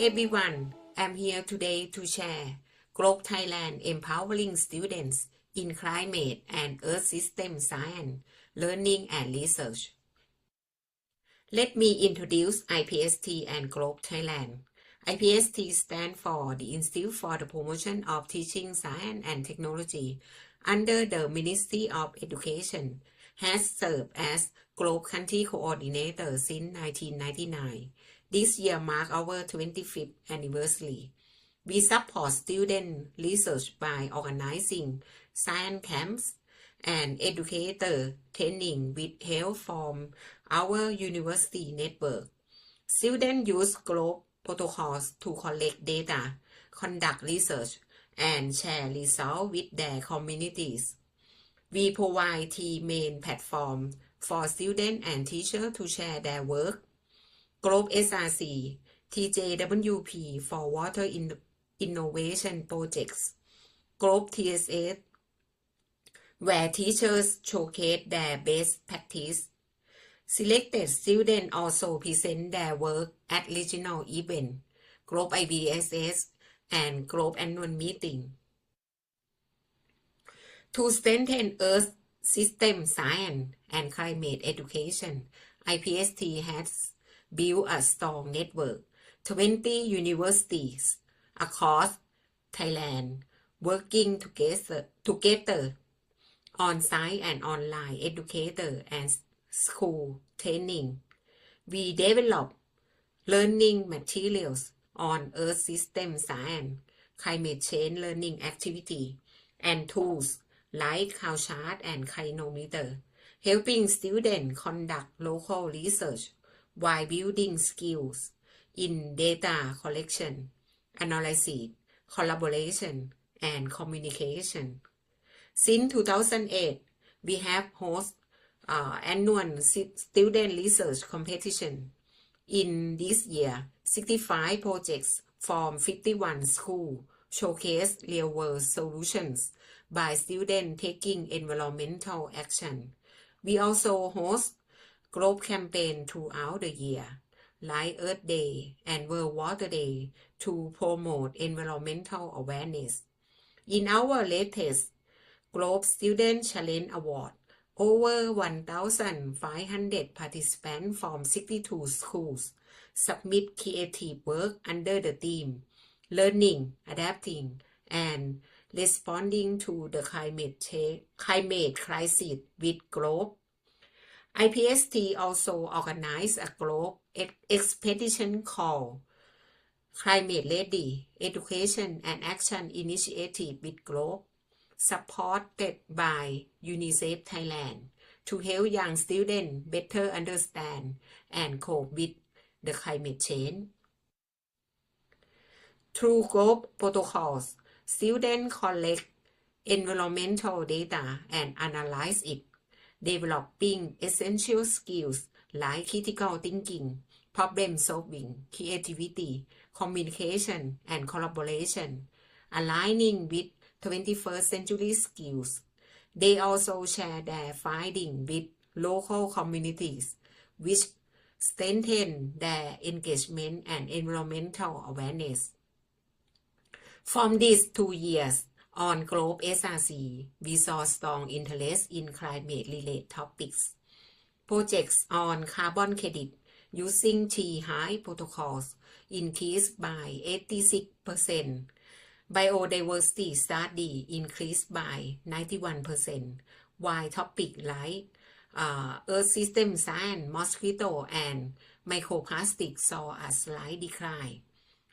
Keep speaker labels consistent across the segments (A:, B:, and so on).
A: everyone, I'm here today to share Globe Thailand empowering students in climate and earth system science, learning and research. Let me introduce IPST and Globe Thailand. IPST stands for the Institute for the Promotion of Teaching Science and Technology under the Ministry of Education, has served as Globe Country Coordinator since 1999. This year marks our 25th anniversary. We support student research by organizing science camps and educator training with help from our university network. Students use Globe protocols to collect data, conduct research, and share results with their communities. We provide three main platforms for students and teachers to share their work. Globe SRC, TJWP for Water Innovation Projects, Globe TSS, where teachers showcase their best practice. Selected students also present their work at regional events, Globe IVSS, and Globe Annual Meeting. To strengthen Earth system science and climate education, IPST has built a strong network. 20 universities across Thailand working together on-site and online educator and school training. We develop learning materials on Earth system science, climate change learning activity, and tools like cloud chart and clinometer, helping students conduct local research while building skills in data collection, analysis, collaboration, and communication. Since 2008, we have hosted annual student research competition. In this year, 65 projects from 51 schools showcase real-world solutions by students taking environmental action. We also host Globe campaign throughout the year, like Earth Day and World Water Day, to promote environmental awareness. In our latest Globe Student Challenge Award, over 1,500 participants from 62 schools submit creative work under the theme Learning, Adapting, and Responding to the Climate Crisis with Globe. IPST also organized a Globe expedition called Climate Ready Education and Action Initiative with Globe, supported by UNICEF Thailand, to help young students better understand and cope with the climate change. Through Globe protocols, students collect environmental data and analyze it, developing essential skills like critical thinking, problem solving, creativity, communication, and collaboration, aligning with 21st century skills. They also share their findings with local communities, which strengthen their engagement and environmental awareness. From these 2 years on Globe SRC, we saw strong interest in climate-related topics. Projects on carbon credit using T-high protocols increased by 86%. Biodiversity study increased by 91%, while topics like Earth system science, mosquito, and microplastics saw a slight decline.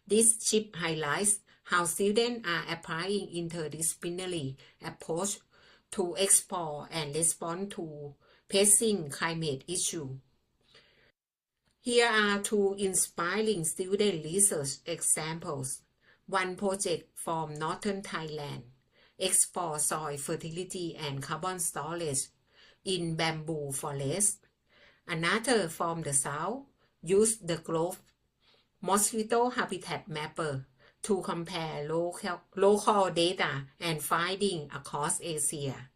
A: This shift highlights how students are applying interdisciplinary approach to explore and respond to pressing climate issues. Here are two inspiring student research examples. One project from northern Thailand explores soil fertility and carbon storage in bamboo forests. Another from the south used the Globe Mosquito Habitat Mapper to compare local data and findings across Asia.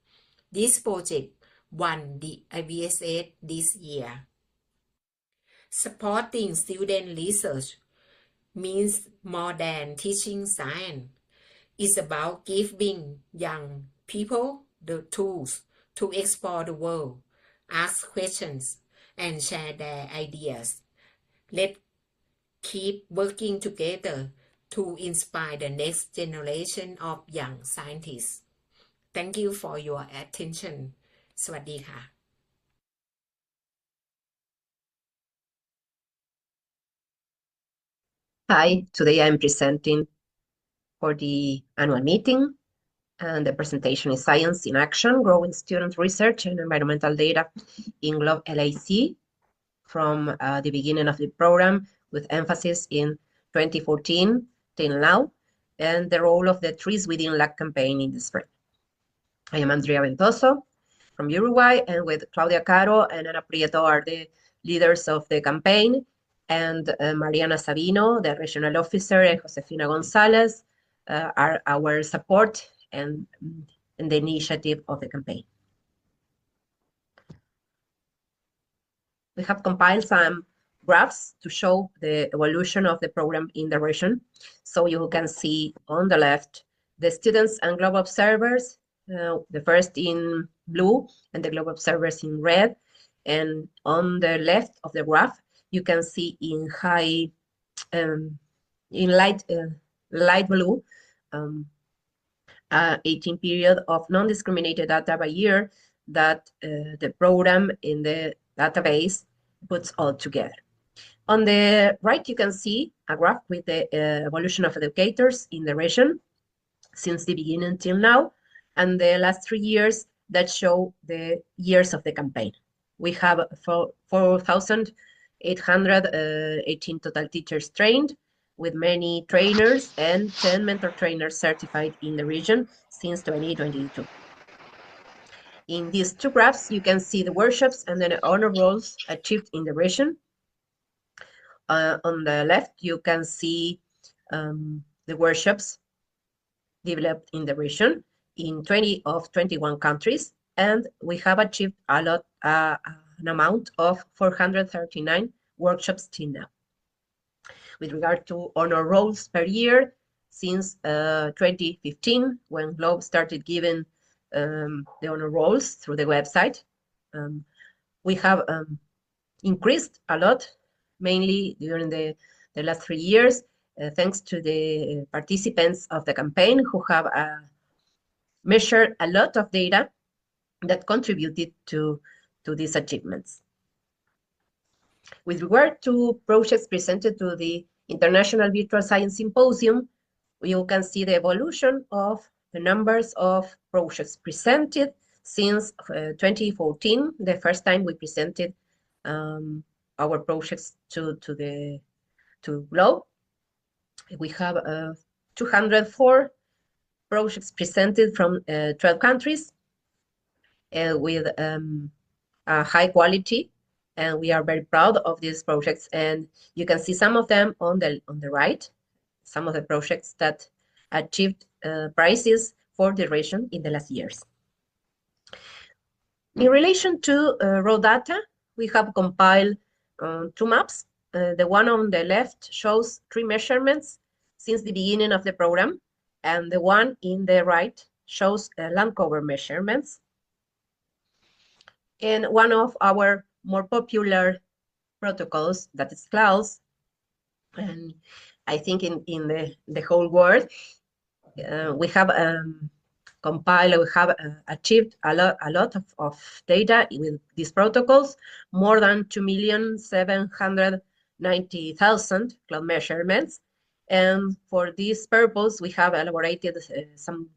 A: This project won the IVSS this year. Supporting student research, means more than teaching science. It's about giving young people the tools to explore the world, ask questions, and share their ideas. Let's keep working together to inspire the next generation of young scientists. Thank you for your attention สวัสดีค่ะ
B: Hi, today I'm presenting for the annual meeting, and the presentation is Science in Action, Growing Student Research and Environmental Data in Globe LAC from the beginning of the program, with emphasis in 2014 till now, and the role of the Trees Within LAC campaign in the spring. I am Andrea Ventoso from Uruguay, and with Claudia, Caro, and Prieto are the leaders of the campaign, and Mariana Savino, the regional officer, and Josefina González are our support and the initiative of the campaign. We have compiled some graphs to show the evolution of the program in the region. So you can see on the left the students and globe observers, the first in blue and the globe observers in red. And on the left of the graph, you can see in light blue, 18 period of non-discriminated data by year that the program in the database puts all together. On the right, you can see a graph with the evolution of educators in the region since the beginning till now, and the last 3 years that show the years of the campaign. We have 4,818 total teachers trained, with many trainers and 10 mentor trainers certified in the region since 2022. In these two graphs, you can see the workshops and the honor rolls achieved in the region. On the left, you can see the workshops developed in the region in 20 of 21 countries, and we have achieved an amount of 439 workshops till now. With regard to honor rolls per year, since 2015, when Globe started giving the honor rolls through the website, we have increased a lot, mainly during the last 3 years, thanks to the participants of the campaign who have measured a lot of data that contributed to these achievements. With regard to projects presented to the International Virtual Science Symposium, you can see the evolution of the numbers of projects presented since 2014, the first time we presented our projects to Globe. We have 204 projects presented from 12 countries with a high quality, and we are very proud of these projects. And you can see some of them on the right, some of the projects that achieved prizes for the region in the last years. In relation to raw data, we have compiled 2 maps. The one on the left shows 3 measurements since the beginning of the program, and the one in the right shows land cover measurements. And one of our more popular protocols, that is clouds, and I think in the whole world, we have compiled, we have achieved a lot of data with these protocols, more than 2,790,000 cloud measurements. And for this purpose, we have elaborated some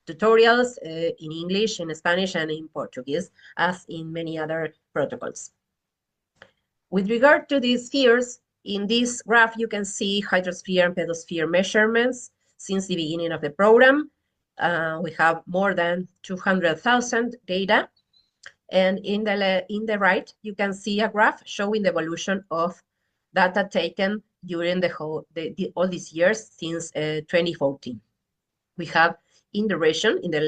B: tutorials in English, in Spanish, and in Portuguese, as in many other protocols. With regard to these spheres, in this graph, you can see hydrosphere and pedosphere measurements since the beginning of the program. We have more than 200,000 data. And in the right, you can see a graph showing the evolution of data taken during all these years since 2014. We have in the region, in the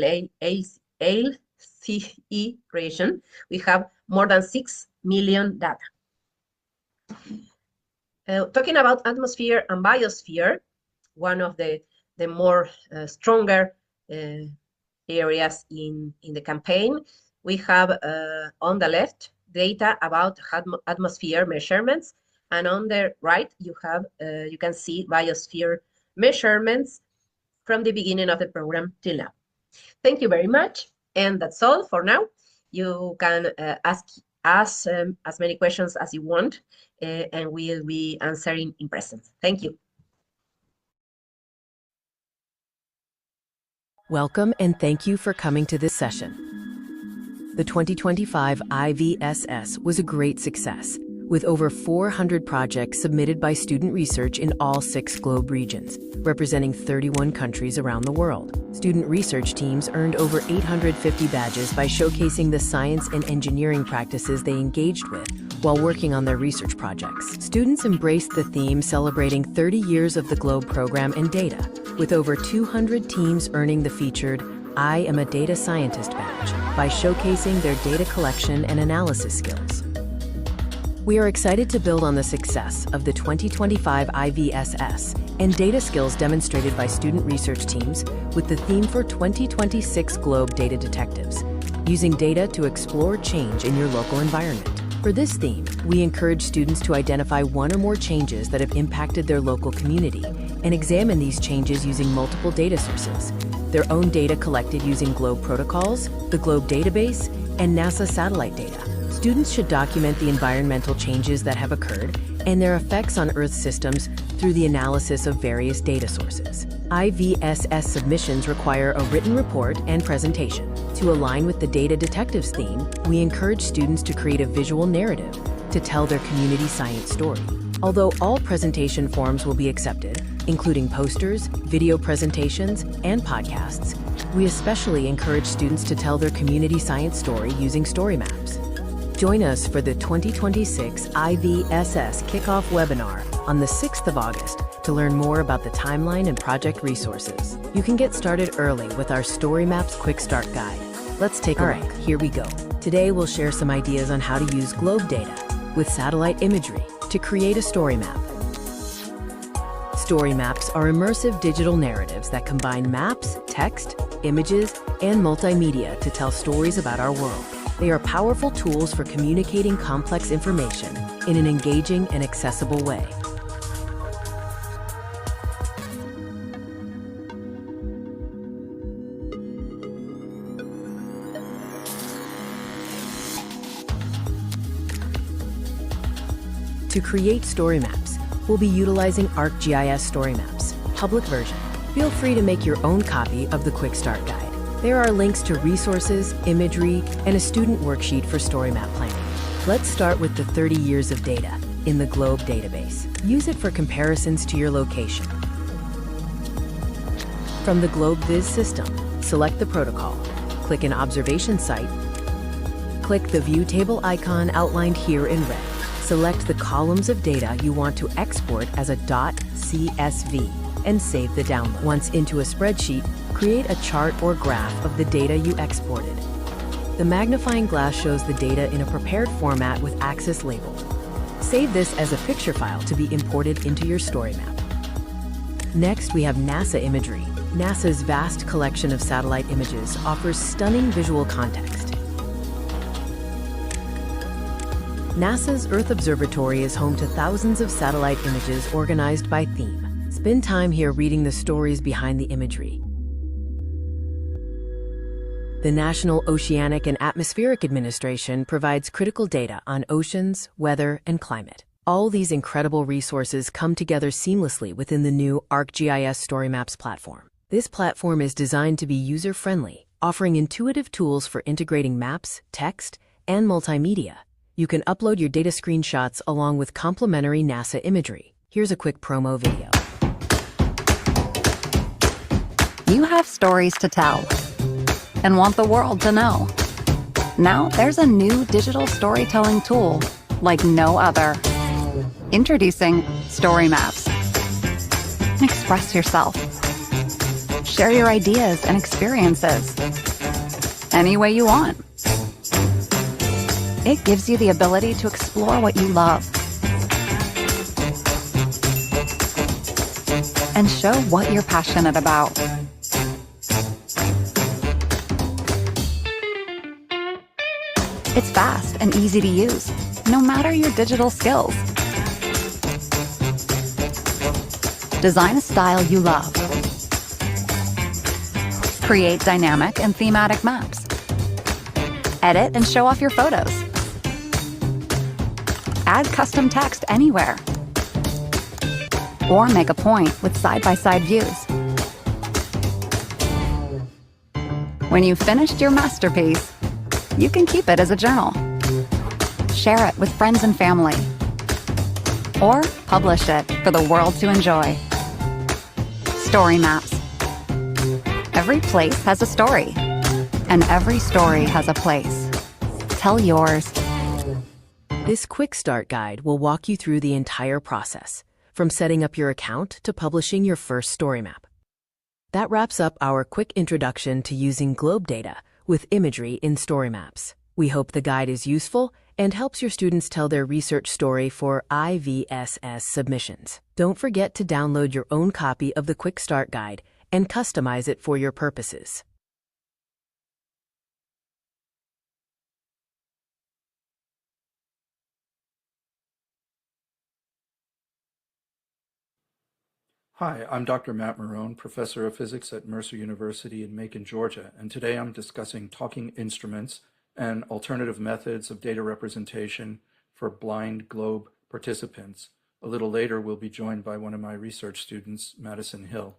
B: LCE region, we have more than 6 million data. Talking about atmosphere and biosphere, one of the more stronger areas in the campaign, we have on the left data about atmosphere measurements, and on the right you have you can see biosphere measurements from the beginning of the program till now. Thank you very much, and that's all for now. You can ask us as many questions as you want, and we'll be answering in present. Thank you.
C: Welcome and thank you for coming to this session. The 2025 IVSS was a great success, with over 400 projects submitted by student research in all 6 globe regions, representing 31 countries around the world. Student research teams earned over 850 badges by showcasing the science and engineering practices they engaged with while working on their research projects. Students embraced the theme celebrating 30 years of the GLOBE program and data, with over 200 teams earning the featured I Am a Data Scientist badge by showcasing their data collection and analysis skills. We are excited to build on the success of the 2025 IVSS and data skills demonstrated by student research teams with the theme for 2026 Globe Data Detectives, using data to explore change in your local environment. For this theme, we encourage students to identify one or more changes that have impacted their local community and examine these changes using multiple data sources, their own data collected using GLOBE protocols, the GLOBE database, and NASA satellite data. Students should document the environmental changes that have occurred and their effects on Earth systems through the analysis of various data sources. IVSS submissions require a written report and presentation. To align with the Data Detectives theme, we encourage students to create a visual narrative to tell their community science story. Although all presentation forms will be accepted, including posters, video presentations, and podcasts, we especially encourage students to tell their community science story using StoryMaps. Join us for the 2026 IVSS Kickoff Webinar on the 6th of August to learn more about the timeline and project resources. You can get started early with our StoryMaps Quick Start Guide. Let's take a look. Here we go. Today we'll share some ideas on how to use GLOBE data with satellite imagery to create a story map. Story maps are immersive digital narratives that combine maps, text, images, and multimedia to tell stories about our world. They are powerful tools for communicating complex information in an engaging and accessible way. To create story maps, we'll be utilizing ArcGIS Story Maps, public version. Feel free to make your own copy of the Quick Start Guide. There are links to resources, imagery, and a student worksheet for story map planning. Let's start with the 30 years of data in the GLOBE database. Use it for comparisons to your location. From the GLOBE Viz system, select the protocol, click an observation site, click the View Table icon outlined here in red. Select the columns of data you want to export as a .csv and save the download. Once into a spreadsheet, create a chart or graph of the data you exported. The magnifying glass shows the data in a prepared format with axis labeled. Save this as a picture file to be imported into your story map. Next, we have NASA imagery. NASA's vast collection of satellite images offers stunning visual context. NASA's Earth Observatory is home to thousands of satellite images organized by theme. Spend time here reading the stories behind the imagery. The National Oceanic and Atmospheric Administration provides critical data on oceans, weather, and climate. All these incredible resources come together seamlessly within the new ArcGIS StoryMaps platform. This platform is designed to be user-friendly, offering intuitive tools for integrating maps, text, and multimedia. You can upload your data screenshots along with complementary NASA imagery. Here's a quick promo video.
D: You have stories to tell and want the world to know. Now there's a new digital storytelling tool like no other. Introducing StoryMaps. Express yourself. Share your ideas and experiences any way you want. It gives you the ability to explore what you love and show what you're passionate about. It's fast and easy to use, no matter your digital skills. Design a style you love. Create dynamic and thematic maps. Edit and show off your photos. Add custom text anywhere. Or make a point with side-by-side views. When you've finished your masterpiece, you can keep it as a journal. Share it with friends and family. Or publish it for the world to enjoy. StoryMaps. Every place has a story, and every story has a place. Tell yours.
C: This quick start guide will walk you through the entire process, from setting up your account to publishing your first story map. That wraps up our quick introduction to using globe data with imagery in StoryMaps. We hope the guide is useful and helps your students tell their research story for IVSS submissions. Don't forget to download your own copy of the Quick Start Guide and customize it for your purposes.
E: Hi, I'm Dr. Matt Marone, Professor of Physics at Mercer University in Macon, Georgia, and today I'm discussing talking instruments and alternative methods of data representation for blind globe participants. A little later, we'll be joined by one of my research students, Madison Hill.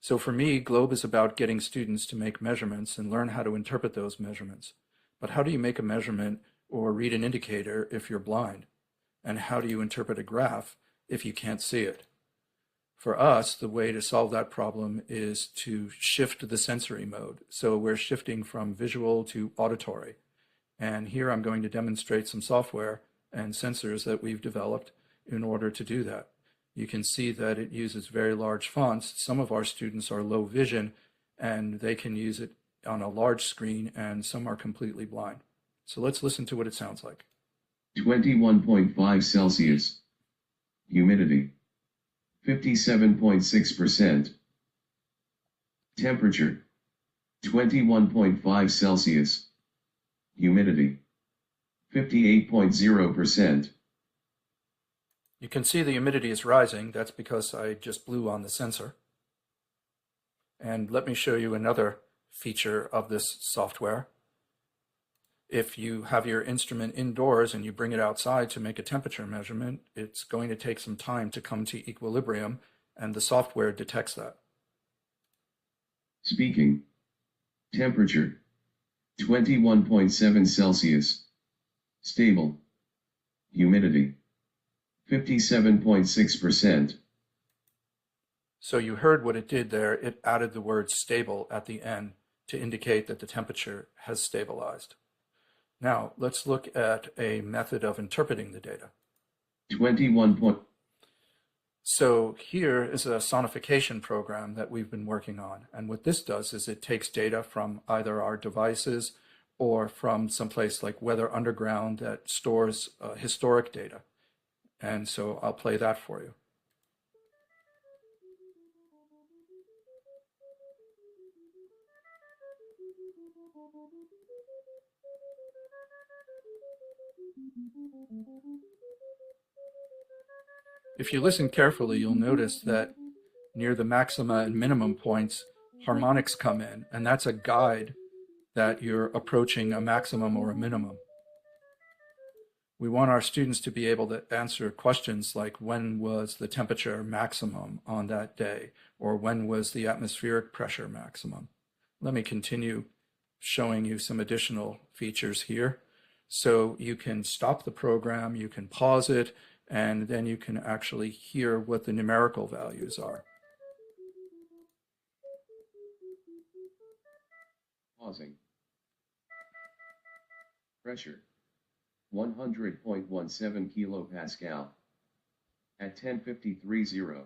E: So for me, globe is about getting students to make measurements and learn how to interpret those measurements. But how do you make a measurement or read an indicator if you're blind? And how do you interpret a graph if you can't see it? For us, the way to solve that problem is to shift the sensory mode. So we're shifting from visual to auditory. And here I'm going to demonstrate some software and sensors that we've developed in order to do that. You can see that it uses very large fonts. Some of our students are low vision and they can use it on a large screen, and some are completely blind. So let's listen to what it sounds like.
F: 21.5 Celsius. Humidity. 57.6%. Temperature. 21.5 Celsius. Humidity. 58.0%.
E: You can see the humidity is rising. That's because I just blew on the sensor. And let me show you another feature of this software. If you have your instrument indoors and you bring it outside to make a temperature measurement, it's going to take some time to come to equilibrium, and the software detects that.
F: Speaking. Temperature. 21.7 Celsius. Stable. Humidity. 57.6%.
E: So you heard what it did there. It added the word stable at the end to indicate that the temperature has stabilized. Now, let's look at a method of interpreting the data.
F: 21.
E: So here is a sonification program that we've been working on. And what this does is it takes data from either our devices or from someplace like Weather Underground that stores historic data. And so I'll play that for you. If you listen carefully, you'll notice that near the maxima and minimum points, harmonics come in, and that's a guide that you're approaching a maximum or a minimum. We want our students to be able to answer questions like, when was the temperature maximum on that day? Or when was the atmospheric pressure maximum? Let me continue showing you some additional features here. So you can stop the program, you can pause it, and then you can actually hear what the numerical values are.
F: Pausing. Pressure. 100.17 kilopascal. At 10:53:0.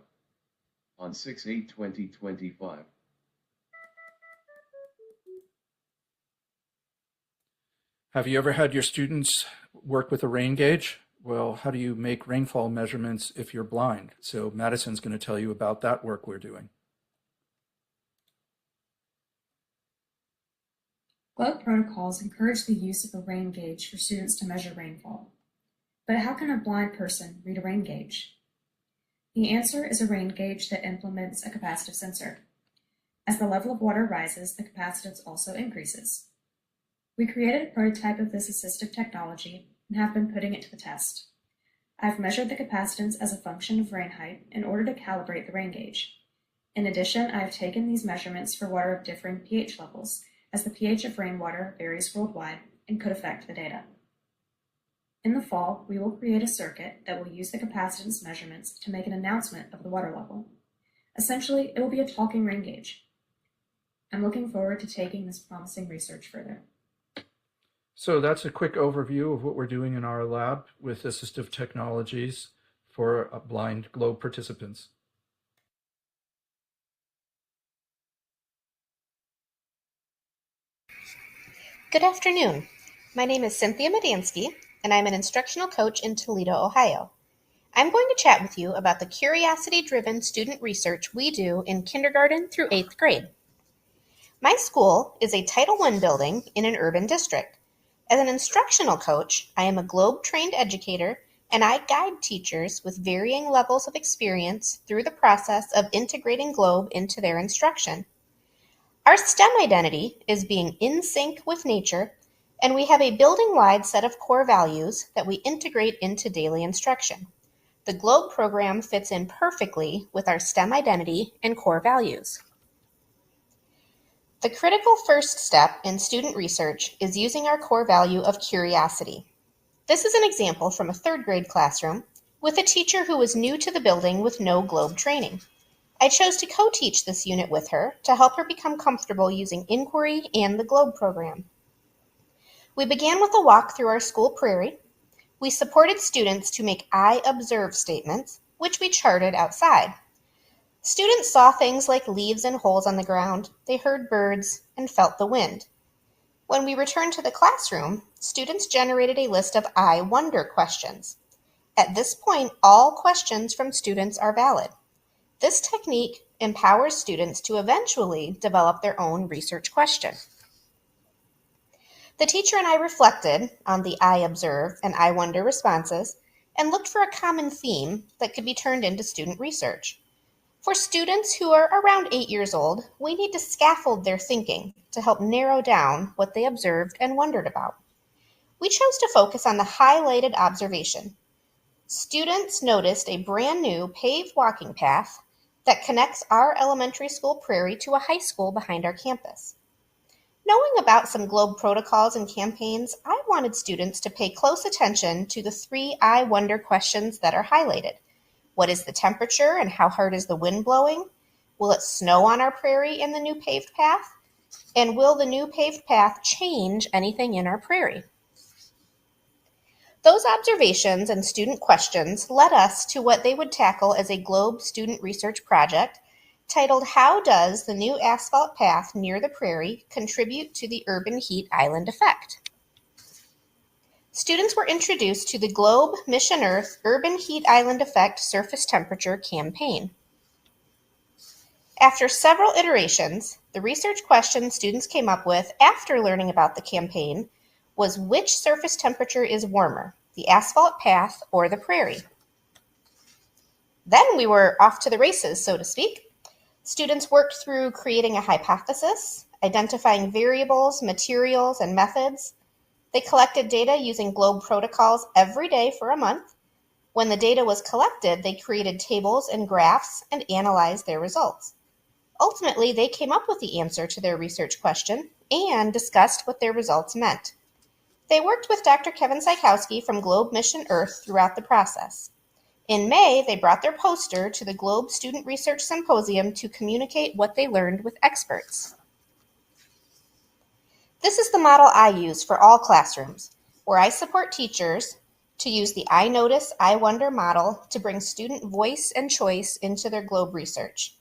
F: On 6/8/2025.
E: Have you ever had your students work with a rain gauge Well, how do you make rainfall measurements if you're blind? So Madison's going to tell you about that work we're doing.
G: Globe protocols encourage the use of a rain gauge for students to measure rainfall. But how can a blind person read a rain gauge? The answer is a rain gauge that implements a capacitive sensor. As the level of water rises, the capacitance also increases. We created a prototype of this assistive technology and have been putting it to the test. I've measured the capacitance as a function of rain height in order to calibrate the rain gauge. In addition, I have taken these measurements for water of differing pH levels, as the pH of rainwater varies worldwide and could affect the data. In the fall, we will create a circuit that will use the capacitance measurements to make an announcement of the water level. Essentially, it will be a talking rain gauge. I'm looking forward to taking this promising research further.
E: So that's a quick overview of what we're doing in our lab with assistive technologies for blind Globe participants.
H: Good afternoon. My name is Cynthia Medansky, and I'm an instructional coach in Toledo, Ohio. I'm going to chat with you about the curiosity-driven student research we do in kindergarten through 8th grade. My school is a Title I building in an urban district. As an instructional coach, I am a Globe-trained educator, and I guide teachers with varying levels of experience through the process of integrating Globe into their instruction. Our STEM identity is being in sync with nature, and we have a building-wide set of core values that we integrate into daily instruction. The Globe program fits in perfectly with our STEM identity and core values. The critical first step in student research is using our core value of curiosity. This is an example from a 3rd grade classroom with a teacher who was new to the building with no Globe training. I chose to co-teach this unit with her to help her become comfortable using inquiry and the Globe program. We began with a walk through our school prairie. We supported students to make I observe statements, which we charted outside. Students saw things like leaves and holes on the ground, they heard birds, and felt the wind. When we returned to the classroom, students generated a list of I wonder questions. At this point, all questions from students are valid. This technique empowers students to eventually develop their own research question. The teacher and I reflected on the I observe and I wonder responses and looked for a common theme that could be turned into student research. For students who are around 8 years old, we need to scaffold their thinking to help narrow down what they observed and wondered about. We chose to focus on the highlighted observation. Students noticed a brand new paved walking path that connects our elementary school prairie to a high school behind our campus. Knowing about some Globe protocols and campaigns, I wanted students to pay close attention to the 3 I wonder questions that are highlighted. What is the temperature and how hard is the wind blowing? Will it snow on our prairie in the new paved path? And will the new paved path change anything in our prairie? Those observations and student questions led us to what they would tackle as a Globe student research project titled How Does the New Asphalt Path Near the Prairie Contribute to the Urban Heat Island Effect? Students were introduced to the Globe Mission Earth Urban Heat Island Effect Surface Temperature campaign. After several iterations, the research question students came up with after learning about the campaign was which surface temperature is warmer, the asphalt path or the prairie? Then we were off to the races, so to speak. Students worked through creating a hypothesis, identifying variables, materials, and methods. They collected data using Globe protocols every day for a month. When the data was collected, they created tables and graphs and analyzed their results. Ultimately, they came up with the answer to their research question and discussed what their results meant. They worked with Dr. Kevin Sykowski from Globe Mission Earth throughout the process. In May, they brought their poster to the Globe Student Research Symposium to communicate what they learned with experts. This is the model I use for all classrooms, where I support teachers to use the I Notice, I Wonder model to bring student voice and choice into their Globe research.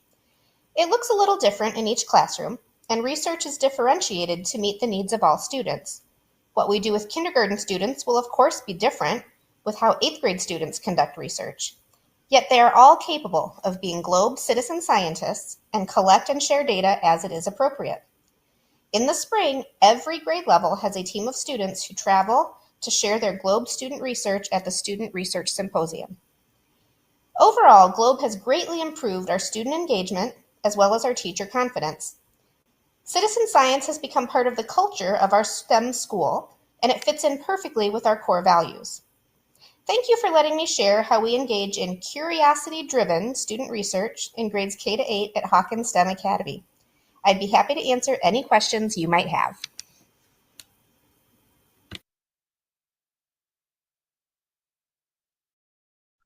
H: It looks a little different in each classroom, and research is differentiated to meet the needs of all students. What we do with kindergarten students will of course be different, with how 8th grade students conduct research. Yet they are all capable of being Globe citizen scientists and collect and share data as it is appropriate. In the spring, every grade level has a team of students who travel to share their Globe student research at the Student Research Symposium. Overall, Globe has greatly improved our student engagement as well as our teacher confidence. Citizen science has become part of the culture of our STEM school, and it fits in perfectly with our core values. Thank you for letting me share how we engage in curiosity-driven student research in grades K to 8 at Hawkins STEM Academy. I'd be happy to answer any questions you might have.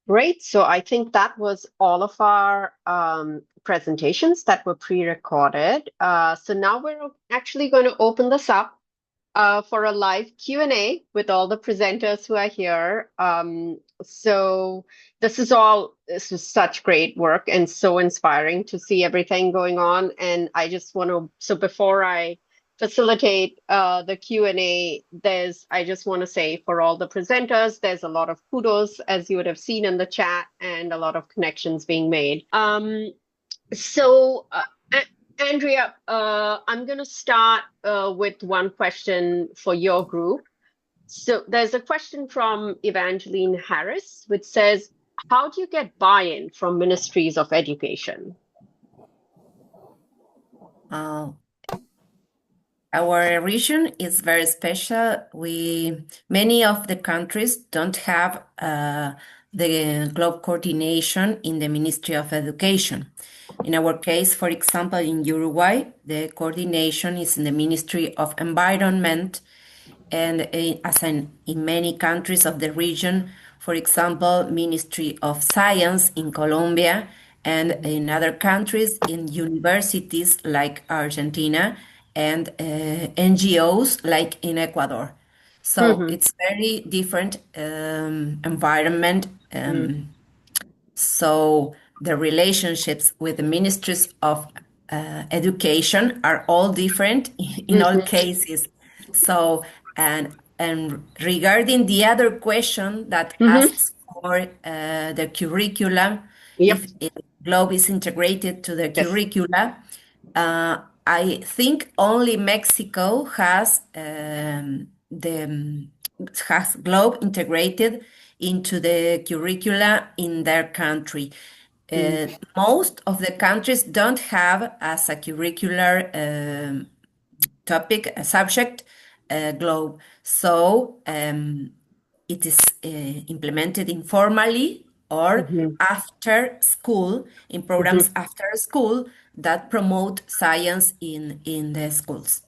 I: Great. So I think that was all of our presentations that were pre-recorded. So now we're actually going to open this up for a live Q&A with all the presenters who are here. So this is such great work and so inspiring to see everything going on. And I just want to, so before I facilitate the Q&A, I just want to say for all the presenters, there's a lot of kudos, as you would have seen in the chat, and a lot of connections being made. Andrea, I'm going to start with one question for your group. So there's a question from Evangeline Harris, which says, how do you get buy-in from ministries of education?
A: Our region is very special. Many of the countries don't have the Globe coordination in the Ministry of Education. In our case, for example, in Uruguay, the coordination is in the Ministry of Environment, and as in many countries of the region, for example, Ministry of Science in Colombia, and in other countries, in universities like Argentina, and NGOs like in Ecuador. So it's very different environment. So the relationships with the ministries of education are all different in all cases. So and regarding the other question that asks for the curriculum, if Globe is integrated to the curricula, I think only Mexico has Globe integrated into the curricula in their country. Most of the countries don't have as a curricular topic, a subject, Globe. So it is implemented informally or after school, in programs after school that promote science in the schools.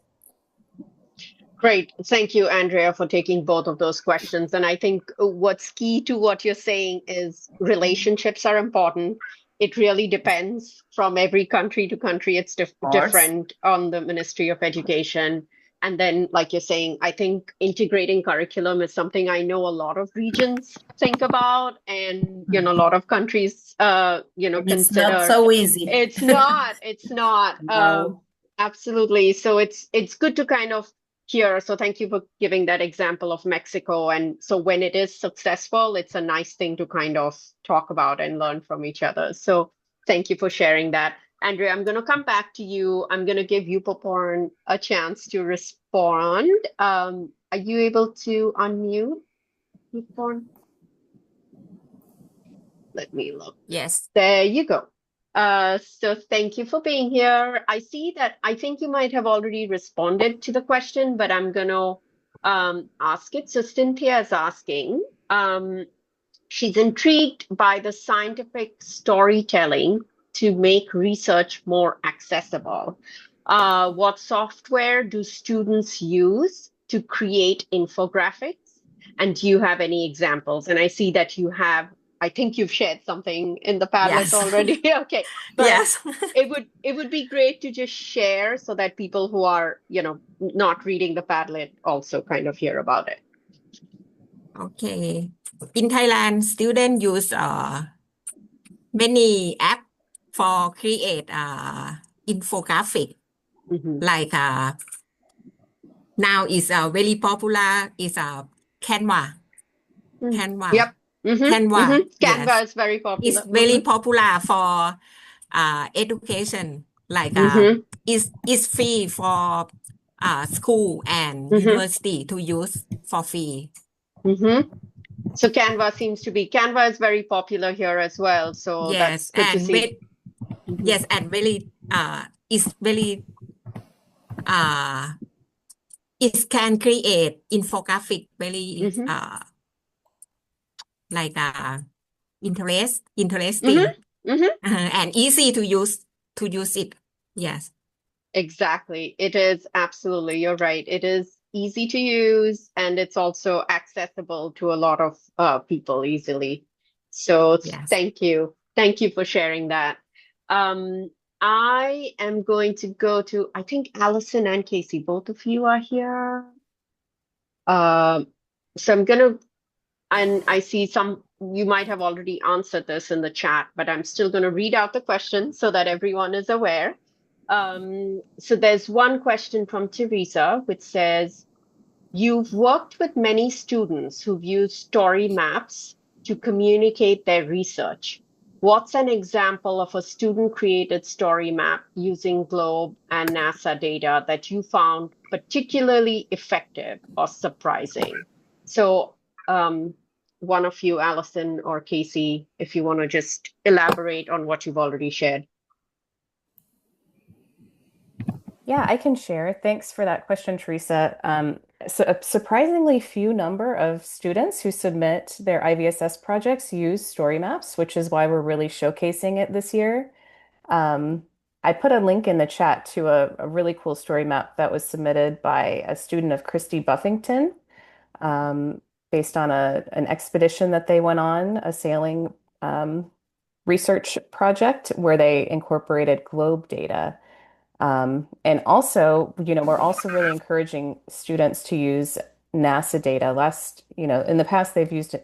I: Great. Thank you, Andrea, for taking both of those questions. And I think what's key to what you're saying is relationships are important. It really depends from every country to country. It's different on the Ministry of Education. And then, like you're saying, I think integrating curriculum is something I know a lot of regions think about, and a lot of countries, consider.
A: It's not so easy.
I: It's not.
A: No.
I: Absolutely. So it's good to kind of hear. So thank you for giving that example of Mexico. And so when it is successful, it's a nice thing to kind of talk about and learn from each other. So thank you for sharing that. Andrea, I'm going to come back to you. I'm going to give Yupaporn a chance to respond. Are you able to unmute, Yupaporn? Let me look.
A: Yes.
I: There you go. So thank you for being here. I see that I think you might have already responded to the question, but I'm going to ask it. So Cynthia is asking, she's intrigued by the scientific storytelling to make research more accessible. What software do students use to create infographics? And do you have any examples? And I see that you have, I think you've shared something in the Padlet already. Okay. But
A: yes.
I: it would be great to just share so that people who are, not reading the Padlet also kind of hear about it.
A: Okay. In Thailand, students use many apps for create infographic. Like now is very popular is Canva. Canva.
I: Yep.
A: Canva,
I: Canva
A: yes.
I: is very
A: It's
I: popular.
A: very popular for education. Like it's free for school and university to use for free.
I: So Canva is very popular here as well. So
A: Yes,
I: that's good to
A: and
I: see.
A: yes, and very it's very it can create infographic very like interesting and easy to use it. Yes.
I: Exactly. It is absolutely, you're right. It is easy to use and it's also accessible to a lot of people easily. So
A: Yes.
I: thank you. Thank you for sharing that. I am going to go to, I think Alison and Casey, both of you are here. So I'm gonna, and I see you might have already answered this in the chat, but I'm still going to read out the question so that everyone is aware. So there's one question from Teresa, which says, you've worked with many students who've used StoryMaps to communicate their research. What's an example of a student-created story map using Globe and NASA data that you found particularly effective or surprising? So one of you, Alison or Casey, if you want to just elaborate on what you've already shared.
J: Yeah, I can share. Thanks for that question, Teresa. So a surprisingly few number of students who submit their IVSS projects use StoryMaps, which is why we're really showcasing it this year. I put a link in the chat to a really cool story map that was submitted by a student of Christy Buffington, based on an expedition that they went on, a sailing research project where they incorporated globe data. And also, we're also really encouraging students to use NASA data. In the past, they've used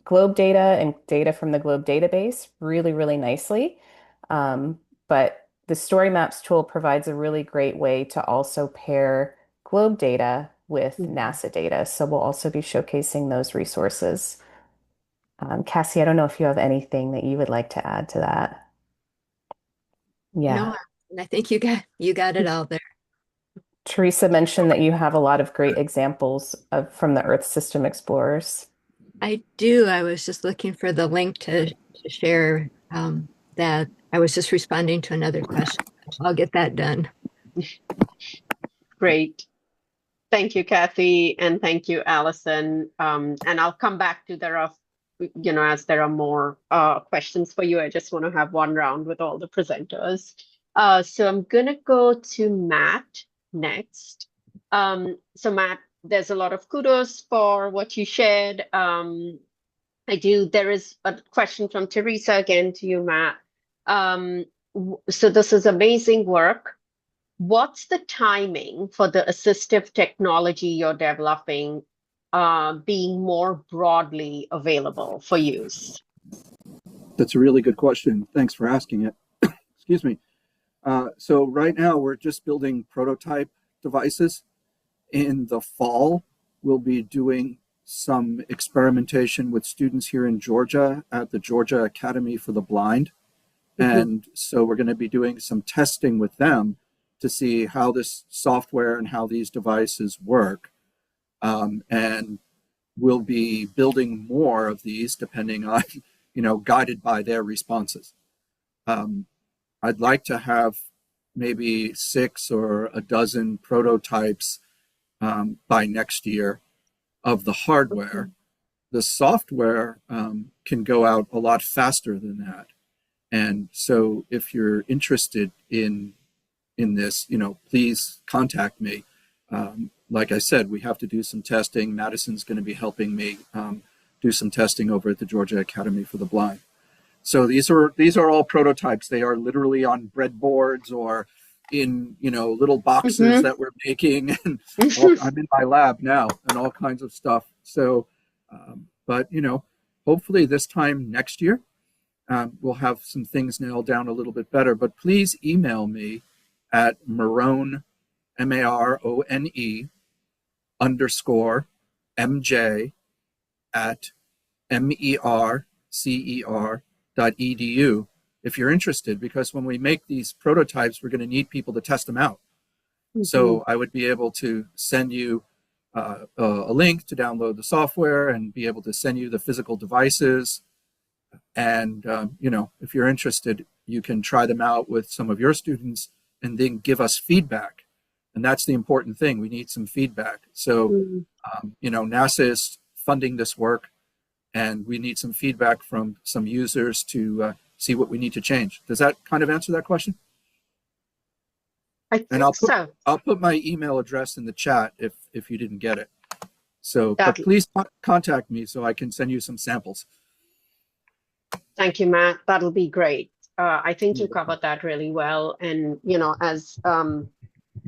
J: globe data and data from the globe database really, really nicely. But the StoryMaps tool provides a really great way to also pair globe data with NASA data. So we'll also be showcasing those resources. Cassie, I don't know if you have anything that you would like to add to that. Yeah.
K: No, I think you got it all there.
J: Teresa mentioned that you have a lot of great examples from the Earth System Explorers.
K: I do. I was just looking for the link to share that. I was just responding to another question. I'll get that done.
I: Great. Thank you, Kathy, and thank you, Alison. And I'll come back to as there are more questions for you. I just want to have one round with all the presenters. So I'm going to go to Matt next. So Matt, there's a lot of kudos for what you shared. There is a question from Teresa again to you, Matt. So this is amazing work. What's the timing for the assistive technology you're developing being more broadly available for use?
E: That's a really good question. Thanks for asking it. Excuse me. So right now we're just building prototype devices. In the fall, we'll be doing some experimentation with students here in Georgia at the Georgia Academy for the Blind. And so we're going to be doing some testing with them to see how this software and how these devices work. And we'll be building more of these depending on, guided by their responses. I'd like to have maybe 6 or a dozen prototypes by next year of the hardware. The software can go out a lot faster than that. And so if you're interested in this, please contact me. Like I said, we have to do some testing. Madison's going to be helping me do some testing over at the Georgia Academy for the Blind. So these are all prototypes. They are literally on breadboards or in little boxes that we're making. And I'm in my lab now and all kinds of stuff. So, but hopefully this time next year we'll have some things nailed down a little bit better. But please email me at Marone, MARONE _MJ mercer.edu if you're interested, because when we make these prototypes, we're going to need people to test them out. So I would be able to send you a link to download the software and be able to send you the physical devices. And, if you're interested, you can try them out with some of your students and then give us feedback. And that's the important thing. We need some feedback. So, NASA is funding this work, and we need some feedback from some users to see what we need to change. Does that kind of answer that question?
I: I think so.
E: I'll put my email address in the chat if you didn't get it. So,
I: That-
E: but please contact me so I can send you some samples.
I: Thank you, Matt. That'll be great. I think you covered that really well. And, as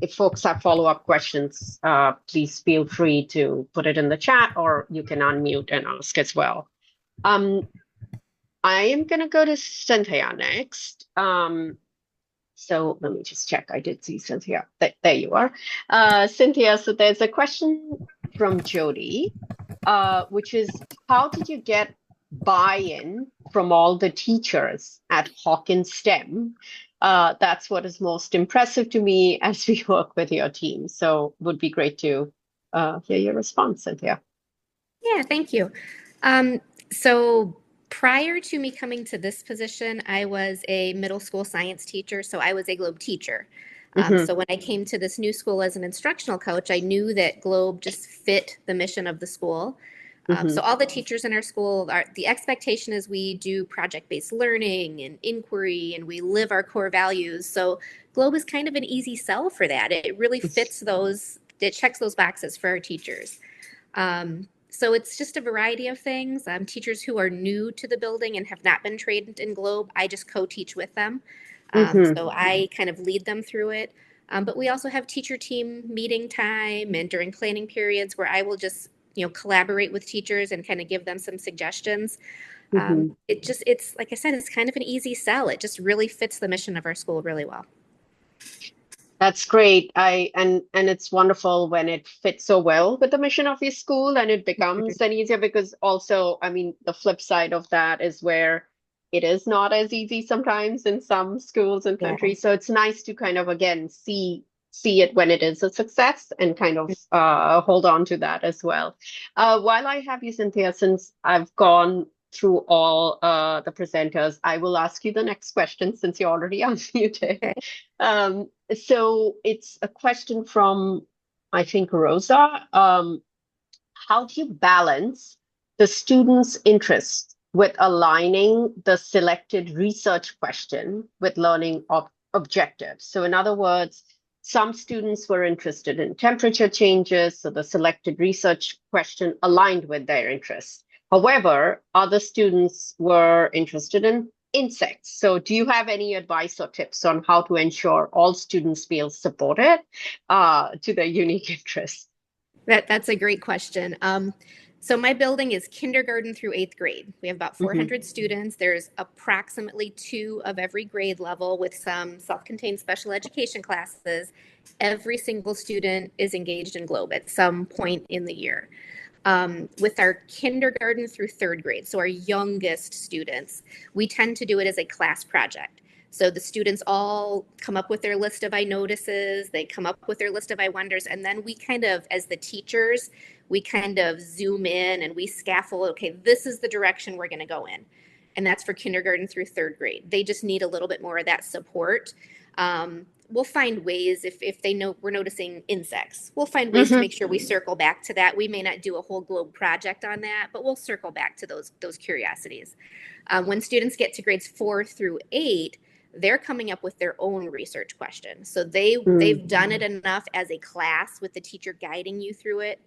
I: if folks have follow-up questions, please feel free to put it in the chat, or you can unmute and ask as well. I am going to go to Cynthia next. So let me just check. I did see Cynthia. There you are. Cynthia, so there's a question from Jody, which is, how did you get buy-in from all the teachers at Hawkins STEM? That's what is most impressive to me as we work with your team. So it would be great to hear your response, Cynthia.
L: Yeah, thank you. So prior to me coming to this position, I was a middle school science teacher, so I was a Globe teacher. So when I came to this new school as an instructional coach, I knew that Globe just fit the mission of the school. So all the teachers in our school, the expectation is we do project-based learning and inquiry, and we live our core values. So Globe is kind of an easy sell for that. It really fits those, it checks those boxes for our teachers. So it's just a variety of things. Teachers who are new to the building and have not been trained in Globe, I just co-teach with them. So I kind of lead them through it. But we also have teacher team meeting time, and during planning periods where I will just collaborate with teachers and kind of give them some suggestions. It's like I said, it's kind of an easy sell. It just really fits the mission of our school really well.
I: That's great. And it's wonderful when it fits so well with the mission of your school, and it becomes then easier, because also, I mean, the flip side of that is where it is not as easy sometimes in some schools and countries. So it's nice to kind of, again, see it when it is a success and kind of hold on to that as well. While I have you, Cynthia, since I've gone through all the presenters, I will ask you the next question since you already unmuted. Okay. So it's a question from, I think, Rosa. How do you balance the students' interest with aligning the selected research question with learning objectives? So in other words, some students were interested in temperature changes, so the selected research question aligned with their interests. However, other students were interested in insects. So do you have any advice or tips on how to ensure all students feel supported to their unique interests?
L: That's a great question. So my building is kindergarten through 8th grade. We have about 400 students. There's approximately 2 of every grade level with some self-contained special education classes. Every single student is engaged in Globe at some point in the year. With our kindergarten through 3rd grade, so our youngest students, we tend to do it as a class project. So the students all come up with their list of I notices, they come up with their list of I wonders, and then we kind of, as the teachers, we kind of zoom in and we scaffold, okay, this is the direction we're going to go in. And that's for kindergarten through 3rd grade. They just need a little bit more of that support. We'll find ways, if they know we're noticing insects, we'll find ways to make sure we circle back to that. We may not do a whole Globe project on that, but we'll circle back to those curiosities. When students get to grades 4 through 8, they're coming up with their own research question. So they've done it enough as a class with the teacher guiding you through it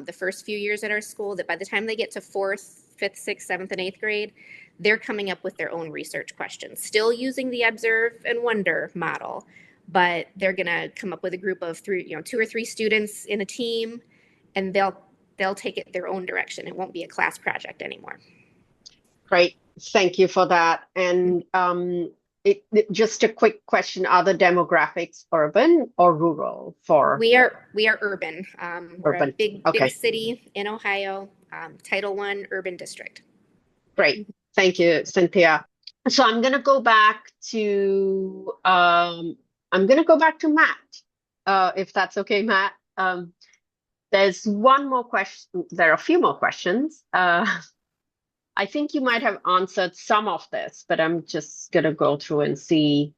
L: the first few years at our school that by the time they get to 4th, 5th, 6th, 7th, and 8th grade, they're coming up with their own research questions, still using the observe and wonder model, but they're going to come up with a group of 2 or 3 students in a team, and they'll take it their own direction. It won't be a class project anymore.
I: Great. Thank you for that. And just a quick question, are the demographics urban or rural for?
L: We are urban. We're
I: Urban.
L: a big city in Ohio, Title I urban district.
I: Great. Thank you, Cynthia. So I'm going to go back to Matt, if that's okay, Matt. There's one more question. There are a few more questions. I think you might have answered some of this, but I'm just going to go through and see.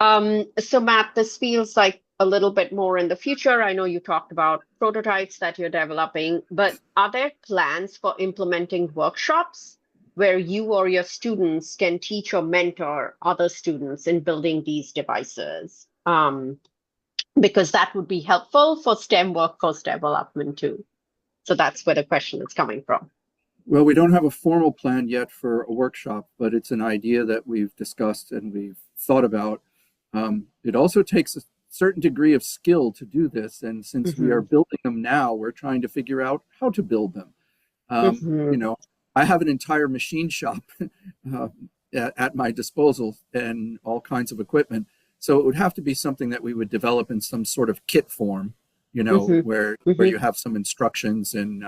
I: So Matt, this feels like a little bit more in the future. I know you talked about prototypes that you're developing, but are there plans for implementing workshops where you or your students can teach or mentor other students in building these devices? Because that would be helpful for STEM workforce development too. So that's where the question is coming from.
E: Well, we don't have a formal plan yet for a workshop, but it's an idea that we've discussed and we've thought about. It also takes a certain degree of skill to do this. And since we are building them now, we're trying to figure out how to build them. You know, I have an entire machine shop at my disposal and all kinds of equipment. So it would have to be something that we would develop in some sort of kit form, you know, where you have some instructions and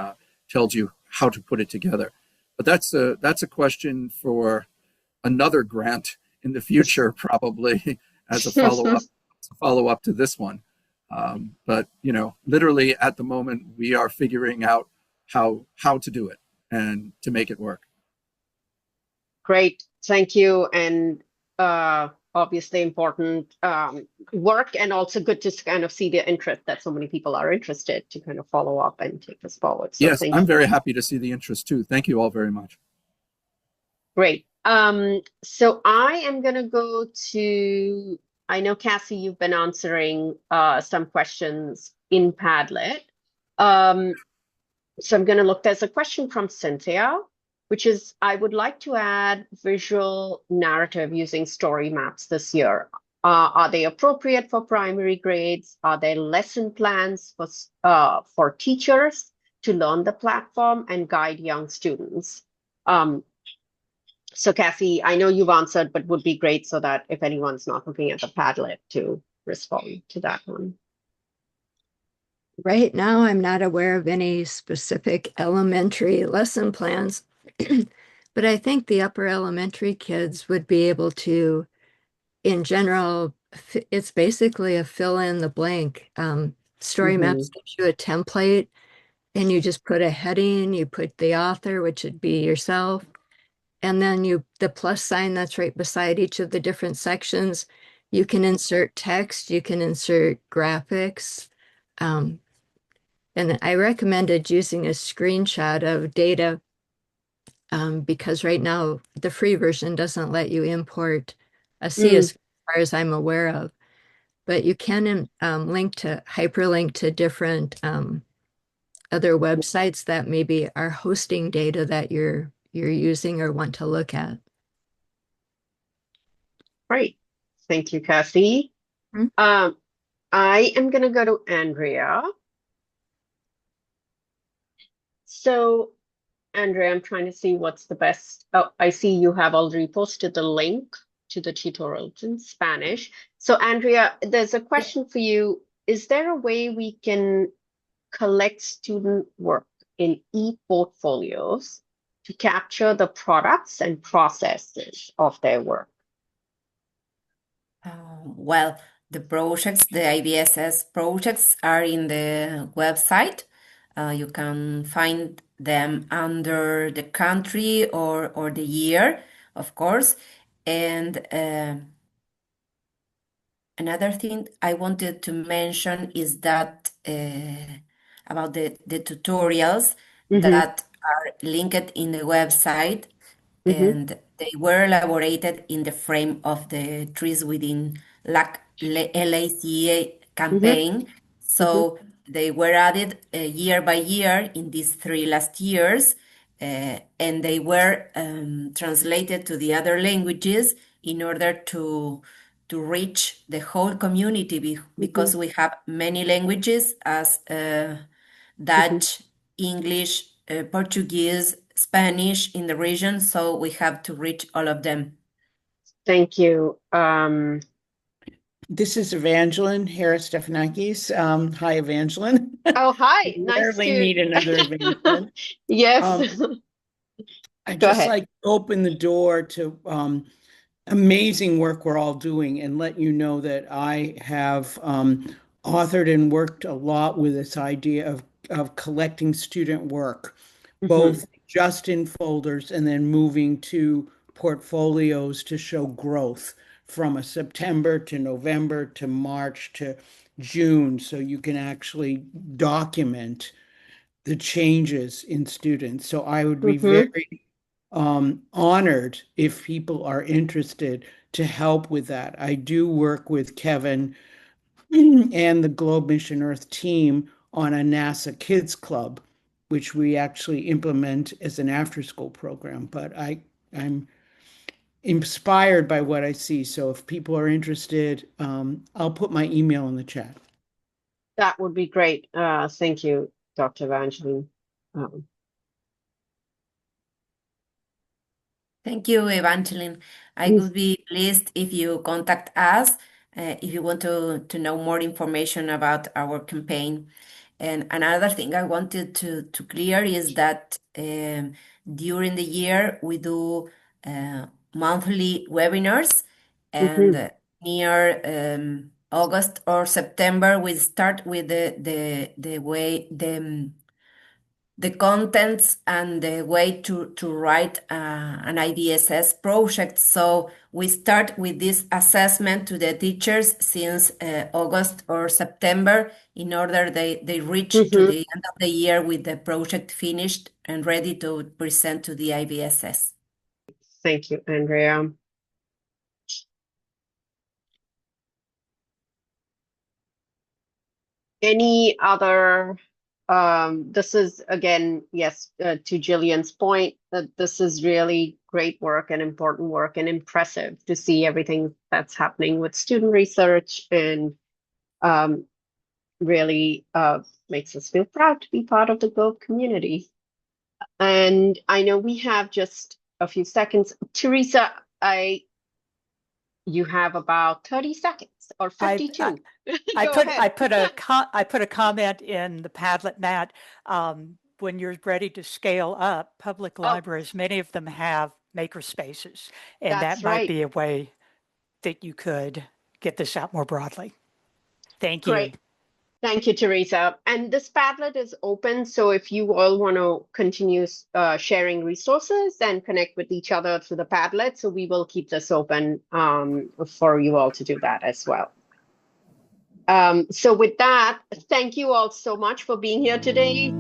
E: tells you how to put it together. But that's a question for another grant in the future, probably as a follow-up to this one. But, you know, literally at the moment, we are figuring out how to do it and to make it work.
I: Great. Thank you. And obviously important work, and also good to kind of see the interest that so many people are interested to kind of follow up and take this forward. So
E: yes, I'm very happy to see the interest too. Thank you all very much.
I: Great. So I am going to go to, I know, Cassie, you've been answering some questions in Padlet. So I'm going to look, there's a question from Cynthia, which is, I would like to add visual narrative using StoryMaps this year. Are they appropriate for primary grades? Are there lesson plans for teachers to learn the platform and guide young students? So Cassie, I know you've answered, but would be great so that if anyone's not looking at the Padlet to respond to that one.
K: Right now, I'm not aware of any specific elementary lesson plans, but I think the upper elementary kids would be able to, in general, it's basically a fill in the blank. StoryMaps gives you a template and you just put a heading, you put the author, which would be yourself, and then the plus sign that's right beside each of the different sections. You can insert text, you can insert graphics. And I recommended using a screenshot of data because right now the free version doesn't let you import a CSV as far as I'm aware of. But you can hyperlink to different other websites that maybe are hosting data that you're using or want to look at.
I: Great. Thank you, Cassie. I am going to go to Andrea. So, Andrea, I'm trying to see what's the best. Oh, I see you have already posted the link to the tutorials in Spanish. So, Andrea, there's a question for you. Is there a way we can collect student work in e-portfolios to capture the products and processes of their work?
A: Well, the projects, the IVSS projects are in the website. You can find them under the country or the year, of course. And another thing I wanted to mention is that about the tutorials that are linked in the website, and they were elaborated in the frame of the Trees Within LACA campaign. So they were added year by year in these 3 last years, and they were translated to the other languages in order to reach the whole community, because we have many languages as Dutch, English, Portuguese, Spanish in the region, so we have to reach all of them.
I: Thank you.
M: This is Evangeline Harris Stefanakis. Hi, Evangeline.
I: Oh, hi. Nice
M: Rarely
I: to
M: meet another Evangeline.
I: Yes.
M: I
I: Go
M: just
I: ahead.
M: like to open the door to amazing work we're all doing and let you know that I have authored and worked a lot with this idea of collecting student work, both just in folders and then moving to portfolios to show growth from a September to November to March to June, so you can actually document the changes in students. So I would be very honored if people are interested to help with that. I do work with Kevin and the Globe Mission Earth team on a NASA Kids Club, which we actually implement as an after-school program. But I'm inspired by what I see. So if people are interested, I'll put my email in the chat.
I: That would be great. Thank you, Dr. Evangeline.
A: Thank you, Evangeline. I would be pleased if you contact us if you want to know more information about our campaign. And another thing I wanted to clear is that during the year we do monthly webinars, and near August or September we start with the contents and the way to write an IVSS project. So we start with this assessment to the teachers since August or September in order they reach to the end of the year with the project finished and ready to present to the IVSS.
I: Thank you, Andrea. Any other, this is again, yes, to Jillian's point, that this is really great work and important work and impressive to see everything that's happening with student research, and really makes us feel proud to be part of the Globe community. And I know we have just a few seconds. Teresa, you have about 30 seconds or 52.
N: I put a comment in the Padlet, Matt. When you're ready to scale up, public libraries, many of them have maker spaces, and that might be a way that you could get this out more broadly. Thank you.
I: Great. Thank you, Teresa. And this Padlet is open, so if you all want to continue sharing resources and connect with each other through the Padlet, so we will keep this open for you all to do that as well. So with that, thank you all so much for being here today.